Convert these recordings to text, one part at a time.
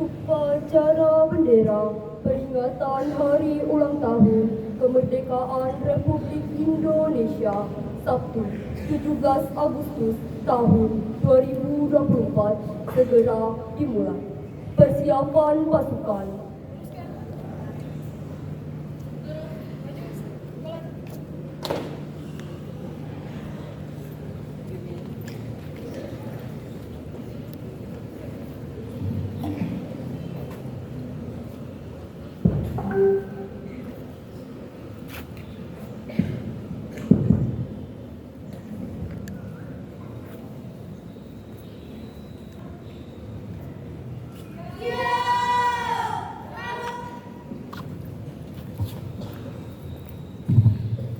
Upacara bendera peringatan Hari Ulang Tahun Kemerdekaan Republik Indonesia Sabtu 17 Agustus tahun 2024 segera dimulai. Persiapan pasukan.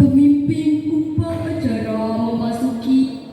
Pemimpin upacara memasuki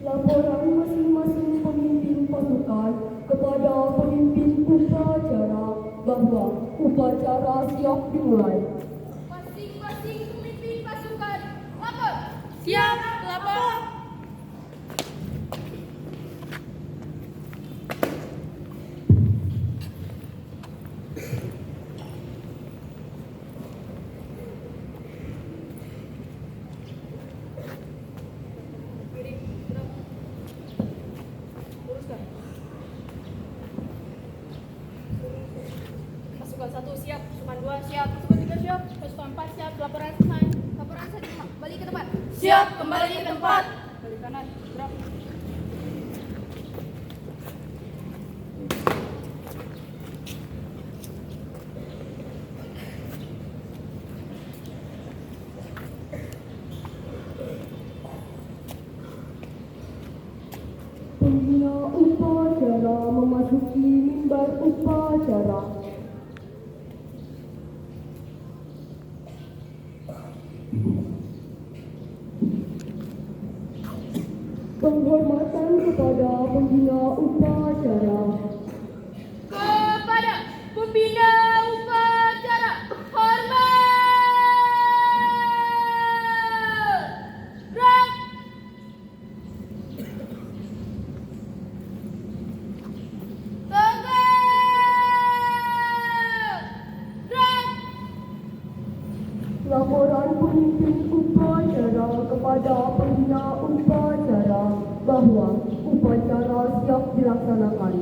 laporan masing-masing pemimpin pasukan kepada pemimpin upacara bahwa upacara siap dimulai. Masing-masing pemimpin pasukan lapor. Siap, lapor. Pasukan 1 siap, pasukan 2 siap, pasukan 3 siap, pasukan 4 siap, laporan selesai. Laporan saya kembali ke tempat. Siap, kembali ke tempat. Balik kanan, gerak. Pembina upacara memasuki mimbar upacara. Penghormatan kepada pembina upacara. Kepada pembina upacara, hormat. Gerak. Tegak. Gerak. Laporan pemimpin upacara kepada pembina upacara bahwa upacara siap dilaksanakan.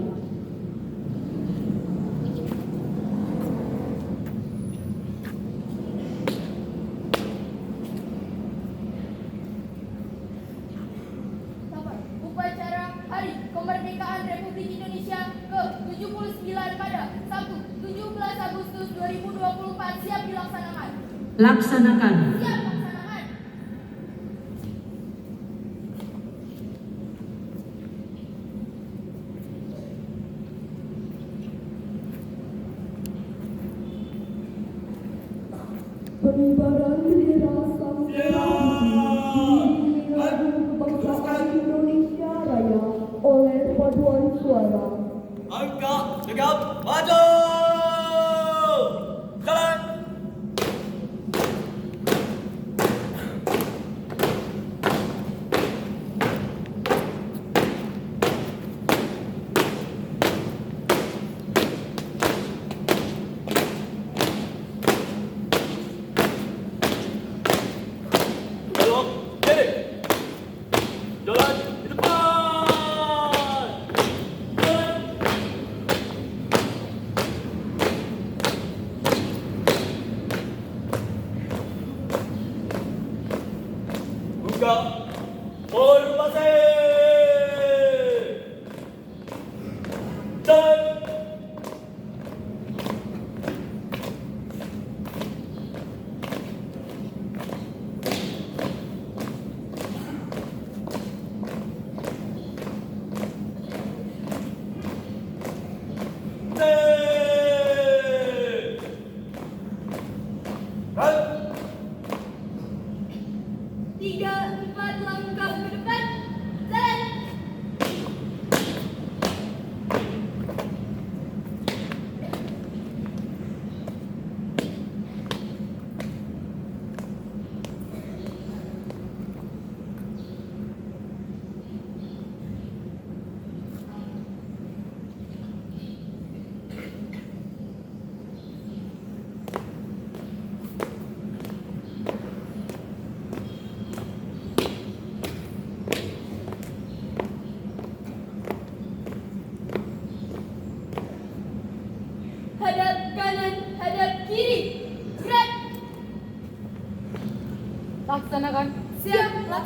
Upacara Hari Kemerdekaan Republik Indonesia ke-79 pada Sabtu 17 Agustus 2024 siap dilaksanakan. Laksanakan. Siap dilaksanakan. Pengibaran bendera Sang Merah Putih diiringi lagu kebangsaan Indonesia Raya oleh paduan suara. Angka tegap maju. Jalan. Belok kiri. Jalan di depan. Jalan. Buka formasi. Dan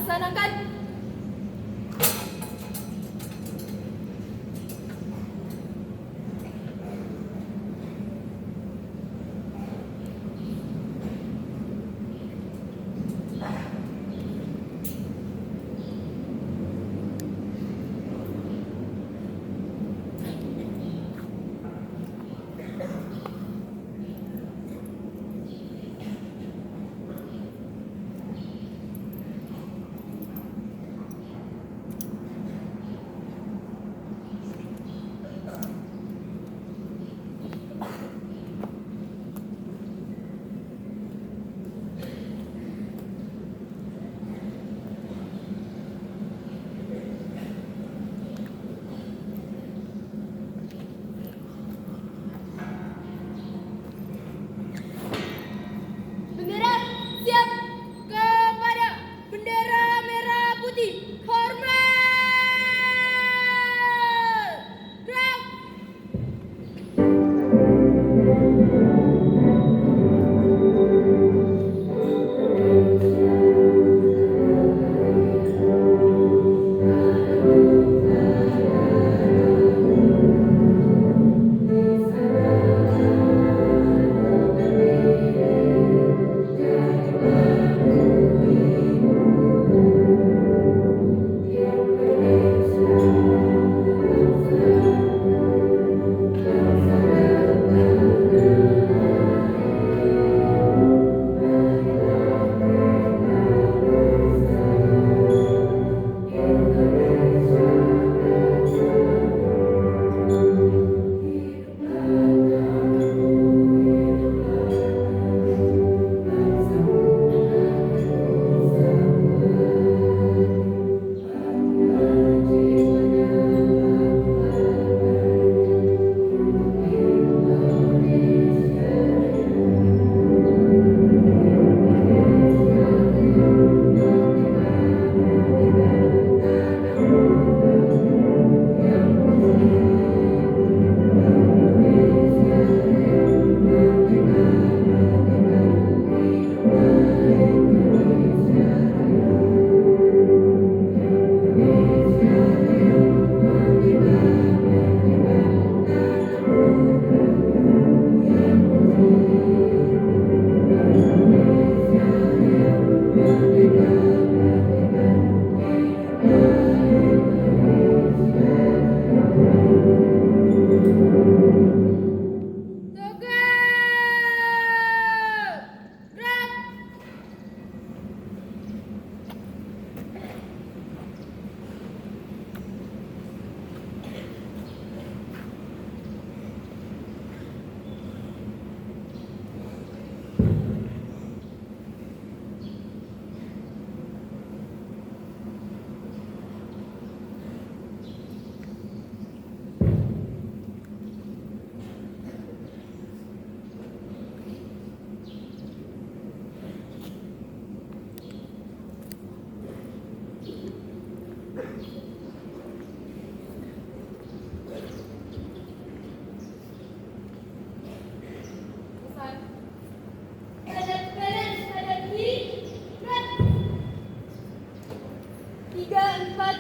Laksanakan. Bendera siap kepada bendera merah putih. Hormat. Gerak.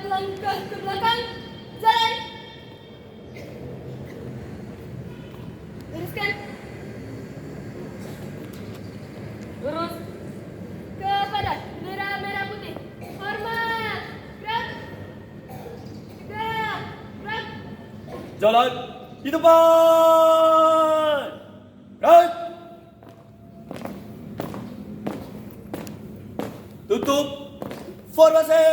Langkah ke belakang, jalan. Luruskan. Lurus. Kepada bendera merah putih. Hormat. Gerak. Tegak. Gerak. Jalan di depan. Gerak. Tutup. Formasi.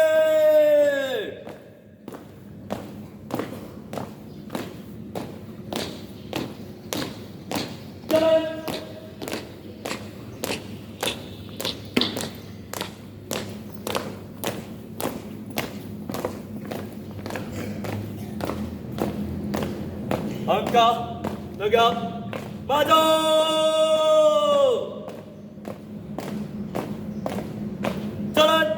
Jalan. Langkah tegak maju. Jalan.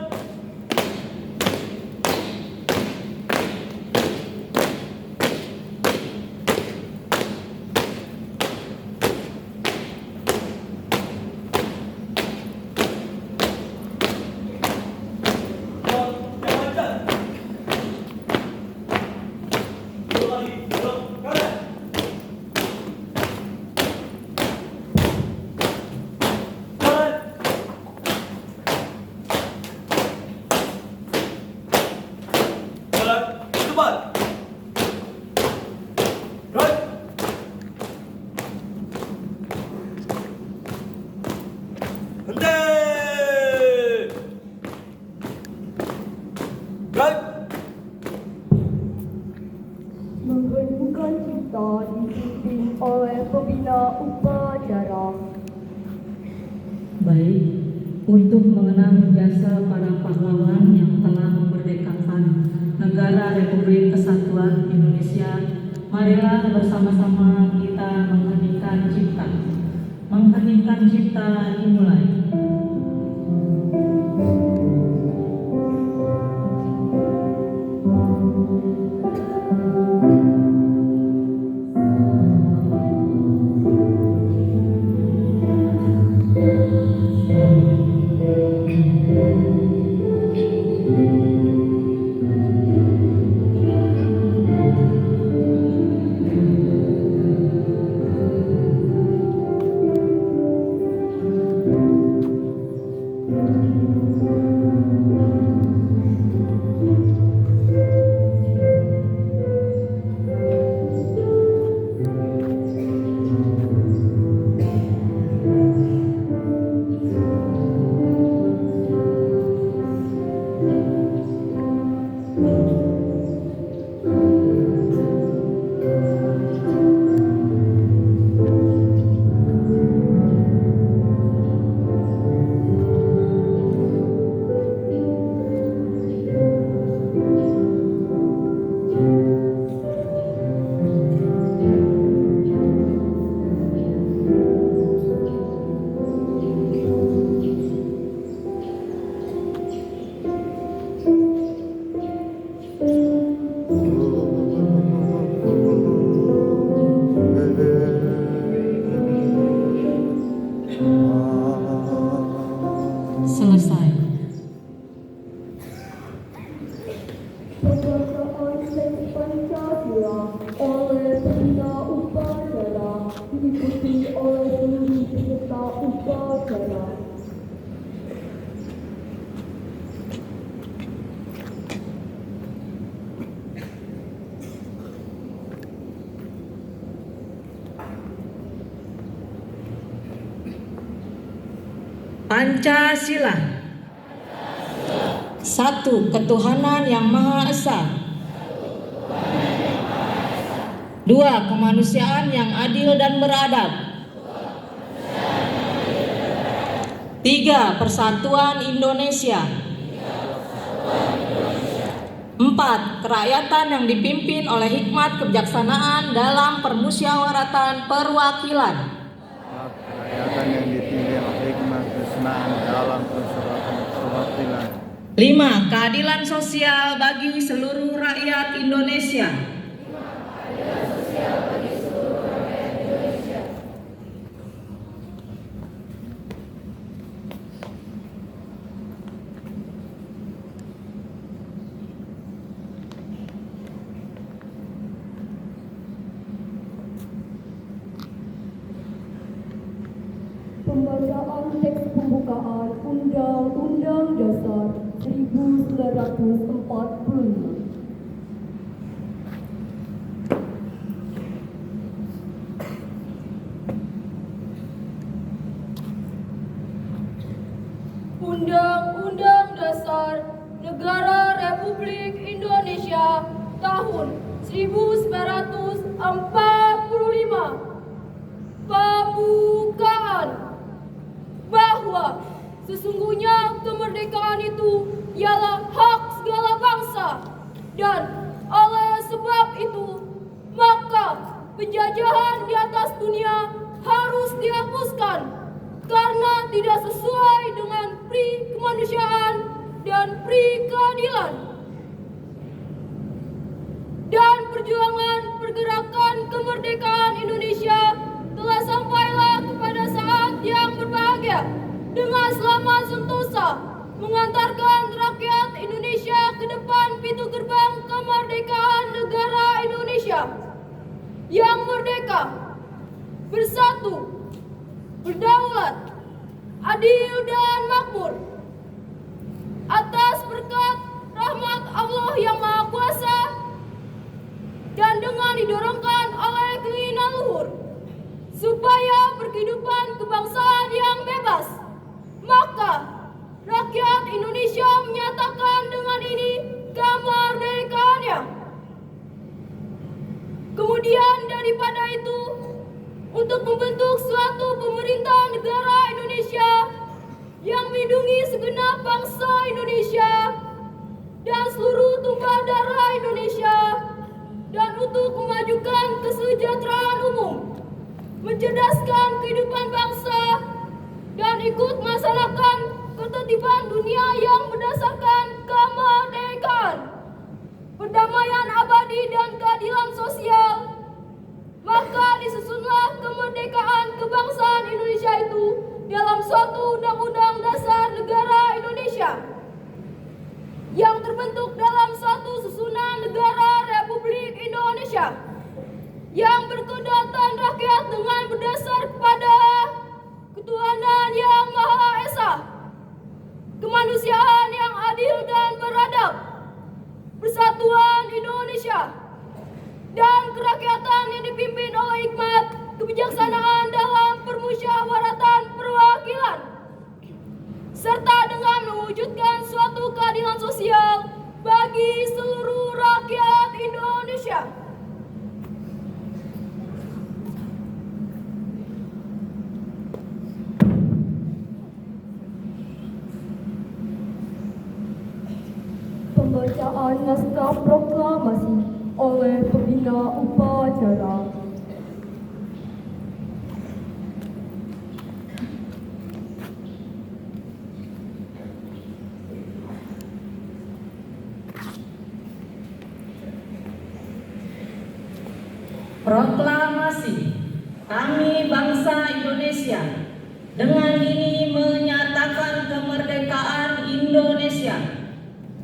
Right. Mengheningkan cipta dipimpin oleh pembina upacara. Baik, untuk mengenang jasa para pahlawan yang telah memerdekakan negara Republik Kesatuan Indonesia, marilah bersama-sama kita mengheningkan cipta. Mengheningkan cipta dimulai. Selesai. Pembacaan teks Pancasila oleh pembina upacara diikuti oleh seluruh peserta upacara. Pancasila. Satu, ketuhanan yang Maha Esa. Dua, kemanusiaan yang adil dan beradab. Tiga, persatuan Indonesia. Empat, kerakyatan yang dipimpin oleh hikmat kebijaksanaan dalam permusyawaratan perwakilan. Rakyatan yang dipimpin oleh hikmah kesenangan dalam perwakilan. 5. Keadilan sosial bagi seluruh rakyat Indonesia. Pembacaan teks pembukaan Undang-Undang Dasar 1945. Undang-Undang Dasar Negara Republik Indonesia tahun 1945. Pembukaan. Bahwa sesungguhnya kemerdekaan itu ialah hak segala bangsa, dan oleh sebab itu maka penjajahan di atas dunia harus dihapuskan karena tidak sesuai dengan pri kemanusiaan dan pri keadilan. Dan perjuangan pergerakan kemerdekaan Indonesia telah sampailah kepada saat yang berbahagia dengan selamat sentosa mengantarkan rakyat Indonesia ke depan pintu gerbang kemerdekaan negara Indonesia yang merdeka, bersatu, berdaulat, adil dan makmur. Atas berkat rahmat Allah yang Maha Kuasa dan dengan didorongkan oleh keinginan luhur supaya berkehidupan kebangsaan yang bebas, maka rakyat Indonesia menyatakan dengan ini segenap bangsa Indonesia dan seluruh tumpah darah Indonesia, dan untuk memajukan kesejahteraan umum, mencerdaskan kehidupan bangsa, dan ikut melaksanakan ketertiban dunia yang berdasarkan kemerdekaan, perdamaian abadi dan keadilan sosial. Maka disusunlah kemerdekaan kebangsaan Indonesia itu dalam suatu undang-undang dasar negara Indonesia yang terbentuk dalam suatu susunan negara Republik Indonesia yang berkedaulatan rakyat dengan berdasar kepada ketuhanan yang Maha Esa, kemanusiaan yang adil dan beradab, persatuan Indonesia, dan kerakyatan yang dipimpin oleh hikmat kebijaksanaan dalam permusyawaratan perwakilan, serta dengan mewujudkan suatu keadilan sosial bagi seluruh rakyat Indonesia. Pembacaan naskah proklamasi oleh pembina upacara. Proklamasi kami bangsa Indonesia dengan ini menyatakan kemerdekaan Indonesia.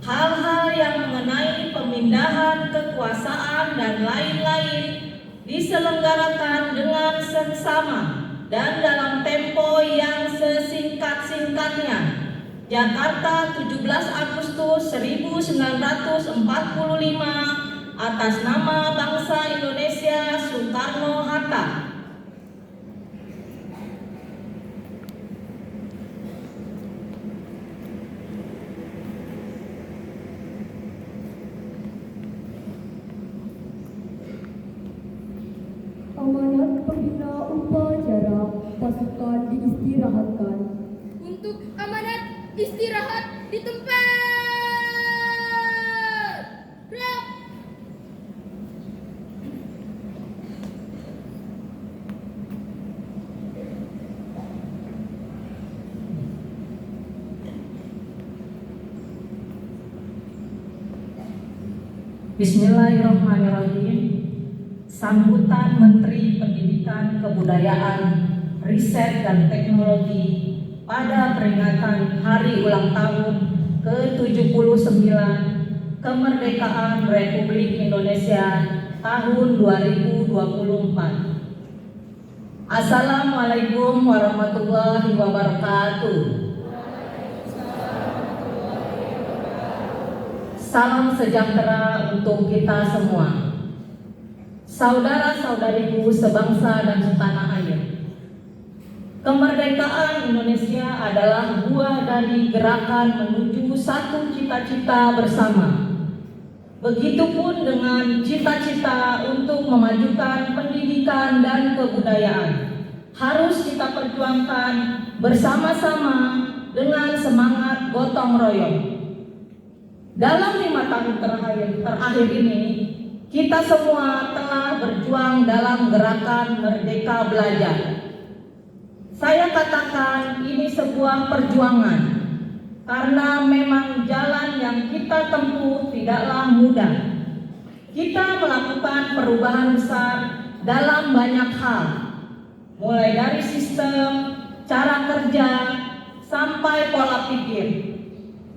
Hal-hal yang mengenai pemindahan kekuasaan dan lain-lain diselenggarakan dengan seksama dan dalam tempo yang sesingkat-singkatnya. Jakarta, 17 Agustus 1945, atas nama bangsa Indonesia, Soekarno-Hatta. Amanat pembina upacara, pasukan diistirahatkan. Untuk amanat istirahat di tempat. Gerak. Bismillahirrahmanirrahim. Sambutan Menteri Pendidikan, Kebudayaan, Riset dan Teknologi pada peringatan Hari Ulang Tahun ke-79 Kemerdekaan Republik Indonesia tahun 2024. Assalamualaikum warahmatullahi wabarakatuh. Salam sejahtera untuk kita semua. Saudara-saudariku sebangsa dan setanah air. Kemerdekaan Indonesia adalah buah dari gerakan menuju satu cita-cita bersama. Begitupun dengan cita-cita untuk memajukan pendidikan dan kebudayaan. Harus kita perjuangkan bersama-sama dengan semangat gotong royong. Dalam 5 tahun terakhir ini, kita semua telah berjuang dalam gerakan Merdeka Belajar. Saya katakan ini sebuah perjuangan karena memang jalan yang kita tempuh tidaklah mudah. Kita melakukan perubahan besar dalam banyak hal, mulai dari sistem, cara kerja, sampai pola pikir.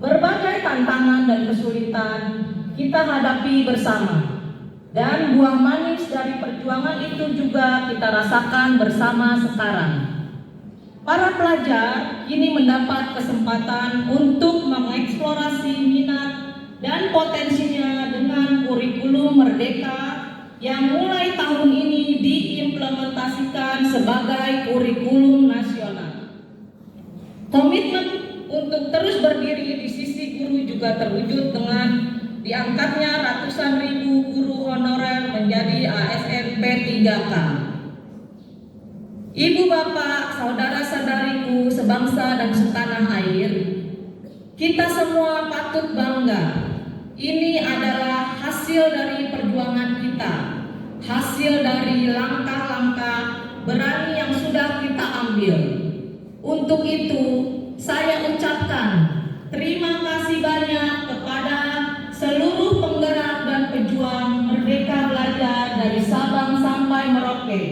Berbagai tantangan dan kesulitan kita hadapi bersama. Dan buah manis dari perjuangan itu juga kita rasakan bersama sekarang. Para pelajar kini mendapat kesempatan untuk mengeksplorasi minat dan potensinya dengan kurikulum Merdeka yang mulai tahun ini diimplementasikan sebagai kurikulum nasional. Komitmen untuk terus berdiri di sisi guru juga terwujud dengan diangkatnya ratusan ribu guru honorer menjadi ASN P3K. Ibu bapak, saudara-saudariku sebangsa dan setanah air, Kita semua patut bangga. Ini adalah hasil dari perjuangan kita, hasil dari langkah-langkah berani yang sudah kita ambil. Untuk itu, saya ucapkan terima kasih banyak kepada seluruh penggerak dan pejuang Merdeka Belajar dari Sabang sampai Merauke,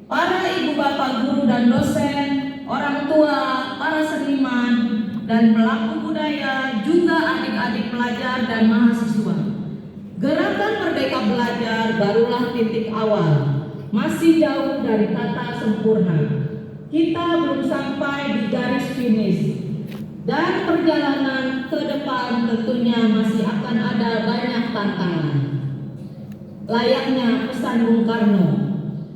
para ibu bapak guru dan dosen, orang tua, para seniman, dan pelaku budaya, juga adik-adik pelajar dan mahasiswa. Gerakan Merdeka Belajar barulah titik awal, masih jauh dari kata sempurna. Kita belum sampai di garis finish, dan perjalanan ke depan tentunya masih akan ada banyak tantangan. Layaknya pesan Bung Karno,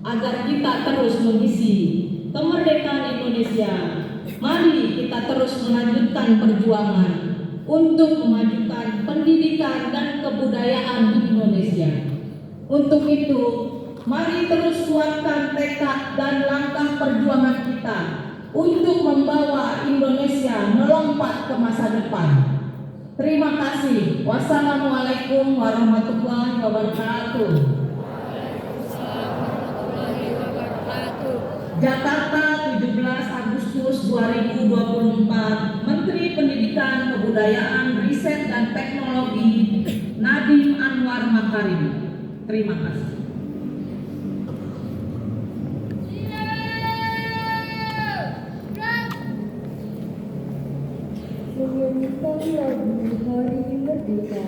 agar kita terus mengisi kemerdekaan Indonesia, mari kita terus melanjutkan perjuangan untuk memajukan pendidikan dan kebudayaan di Indonesia. Untuk itu, mari terus kuatkan tekad dan langkah perjuangan kita untuk membawa Indonesia melompat ke masa depan. Terima kasih. Wassalamualaikum warahmatullahi wabarakatuh. Jakarta, 17 Agustus 2024. Menteri Pendidikan, Kebudayaan, Riset dan Teknologi Nadiem Anwar Makarim. Terima kasih. Menyanyikan lagu Hari Merdeka.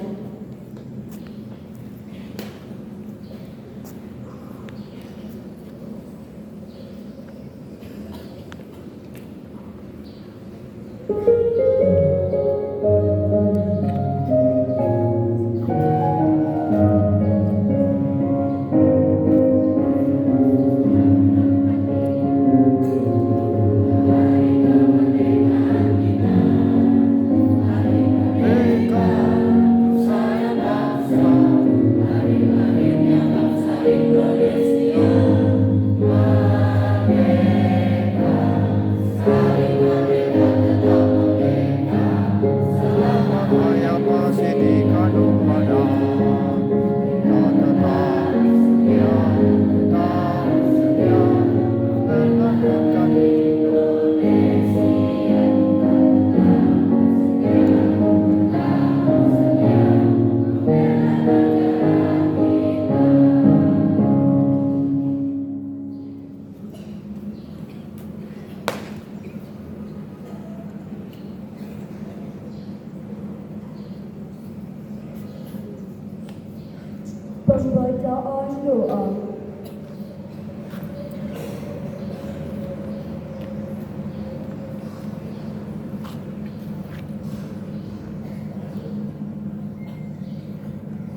Pembacaan doa.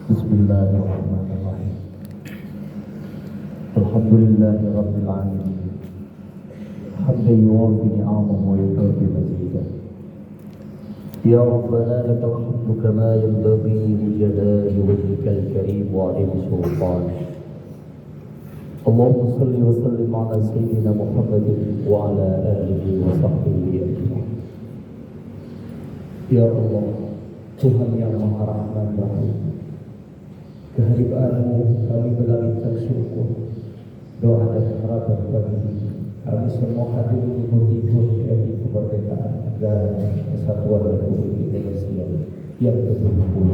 Bismillahirrahmanirrahim. Alhamdulillahi Rabbil Alamin. Hamdan yuwafi ni'amahu wa yukafi mazidah. Ya Rabbana lakal hamdu kama yanbaghi li jalali wajhikal karim wa 'azimi sultanik. Allahumma salli wa sallim ala sayyidina Muhammadin wa ala alihi wa sahbihi ajma'in. Ya Allah, Tuhan yang Maha Rahman Rahim, kehadiran-Mu kami melangitkan syukur, doa dan harapan bagi kami semua hadir di menghibur hari kemerdekaan dan kesatuan Republik Indonesia yang ke-70.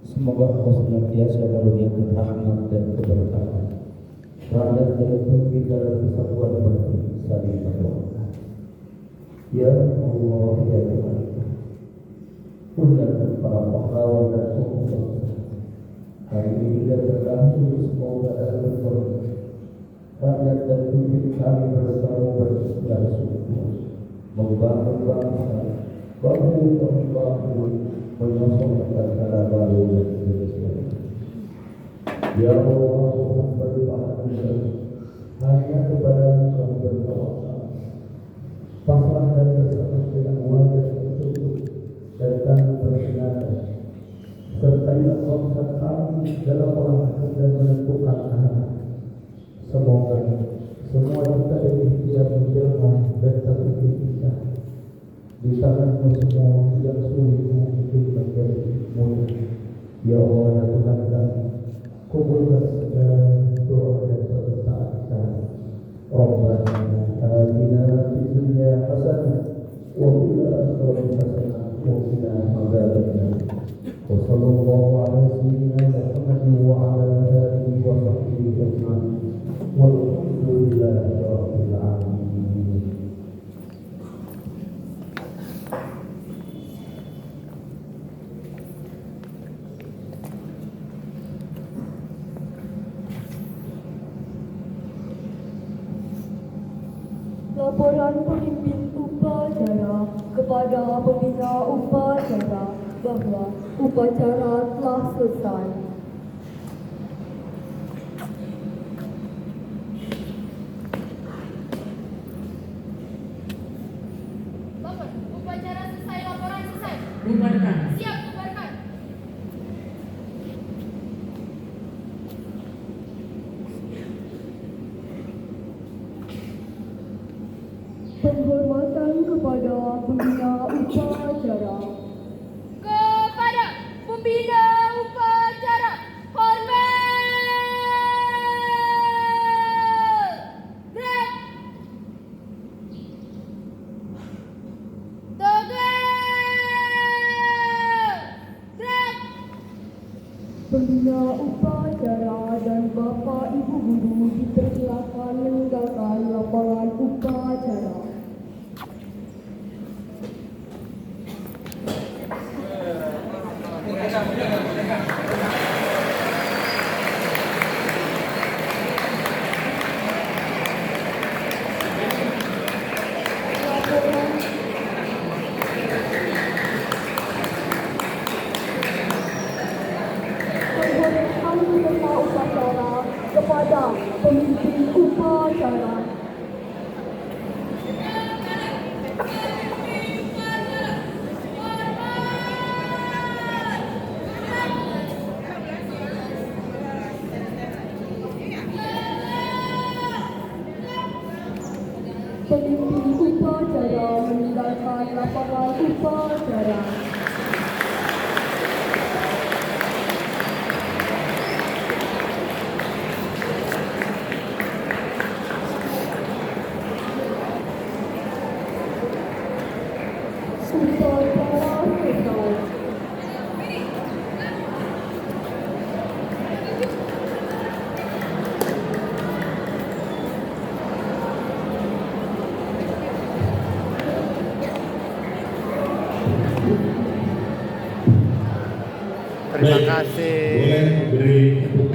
Semoga Engkau senantiasa menurunkan rahmat dan keberkahan. Rakyat dan Republik dalam kesatuan bagi saling berdoa. Ya Allah, ya Tuhan, muliakan para pahlawan dan tokoh bangsa. Hari ini dan terdahulu semoga dalam berdoa rakyat dan pemimpin kami bersama berikhtiar sungguh membangun bangsa, bahu-bahu menyosongkan negara baru Indonesia. Ya Allah, hanya kepada-Mu kami bertawakal. Pasrah dan bersatu dengan wajah tertutup dan tangan bersenada. Sertai bangsa kami dalam melangkah dan menentukan arah. Semoga semua kita berikhtiar menjelma dan terbukti kita di tangan semua yang sulit itu menjadi mudah. Ya Allah ya Tuhan kami, kubulkan segala doa dan permintaan kami. Rabbana atina fid dunya hasanah wa fil akhirati hasanah wa qina adzabannar. Wa sallallahu ala sayyidina Muhammadin wa ala alihi wa sahbihi ajma'in. Walhamdulillahi rabbil alamin. Laporan pemimpin upacara kepada pembina upacara bahwa upacara telah selesai. Bapak, upacara selesai, laporan selesai. Bubarkan. Siap, bubarkan. Penghormatan kepada pembina upacara. Kepada pembina upacara, hormat. Gerak. Tegak. Gerak. Pembina upacara dan Bapak Ibu Guru dipersilakan meninggalkan lapangan upacara. Penghormatan peserta upacara kepada pemimpin upacara. Pemimpin upacara meninggalkan lapangan upacara. Upacara selesai. Terima kasih. Boleh beri tepuk